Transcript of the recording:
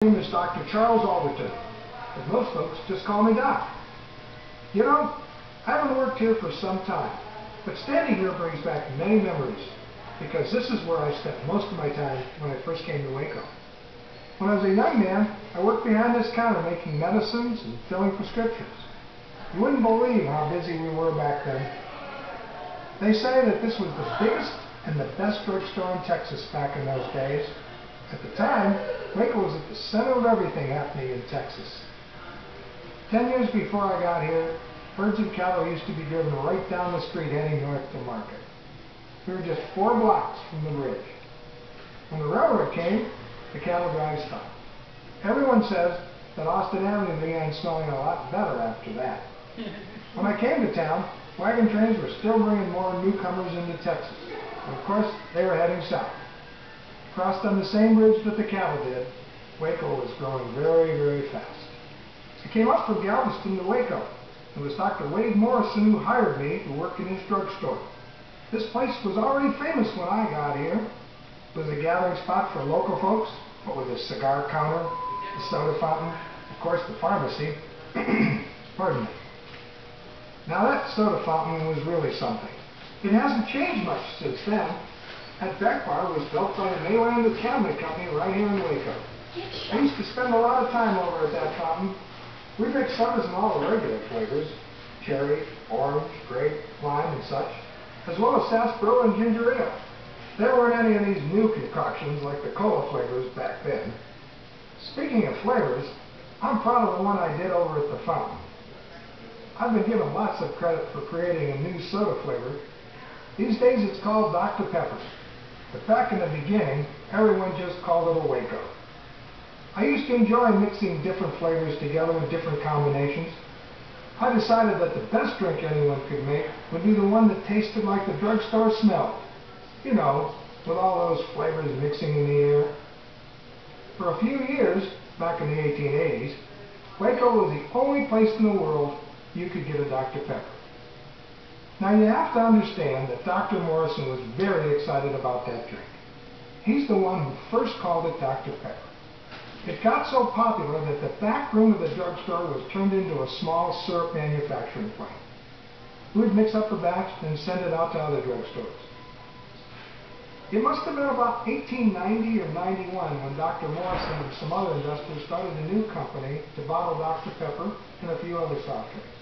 My name is Dr. Charles Alderton, but most folks just call me Doc. You know, I haven't worked here for some time, but standing here brings back many memories, because this is where I spent most of my time when I first came to Waco. When I was a young man, I worked behind this counter making medicines and filling prescriptions. You wouldn't believe how busy we were back then. They say that this was the biggest and the best drugstore in Texas back in those days. At the time, Waco was at the center of everything happening in Texas. 10 years before I got here, herds of cattle used to be driven right down the street heading north to market. We were just 4 blocks from the bridge. When the railroad came, the cattle drive stopped. Everyone says that Austin Avenue began smelling a lot better after that. When I came to town, wagon trains were still bringing more newcomers into Texas. And of course, they were heading south. Crossed on the same bridge that the cattle did, Waco was growing very, very fast. I came up from Galveston to Waco. It was Dr. Wade Morrison who hired me to work in his drugstore. This place was already famous when I got here. It was a gathering spot for local folks, what with a cigar counter, the soda fountain, of course the pharmacy. Pardon me. Now that soda fountain was really something. It hasn't changed much since then. That back bar was built by the Mayland Cabinet Company right here in Waco. I used to spend a lot of time over at that fountain. We mixed sodas in all the regular flavors, cherry, orange, grape, lime, and such, as well as sarsaparilla and ginger ale. There weren't any of these new concoctions like the cola flavors back then. Speaking of flavors, I'm proud of the one I did over at the fountain. I've been given lots of credit for creating a new soda flavor. These days it's called Dr. Pepper. But back in the beginning, everyone just called it a Waco. I used to enjoy mixing different flavors together in different combinations. I decided that the best drink anyone could make would be the one that tasted like the drugstore smelled. You know, with all those flavors mixing in the air. For a few years, back in the 1880s, Waco was the only place in the world you could get a Dr. Pepper. Now you have to understand that Dr. Morrison was very excited about that drink. He's the one who first called it Dr. Pepper. It got so popular that the back room of the drugstore was turned into a small syrup manufacturing plant. We'd mix up a batch and send it out to other drugstores. It must have been about 1890 or 91 when Dr. Morrison and some other investors started a new company to bottle Dr. Pepper and a few other soft drinks.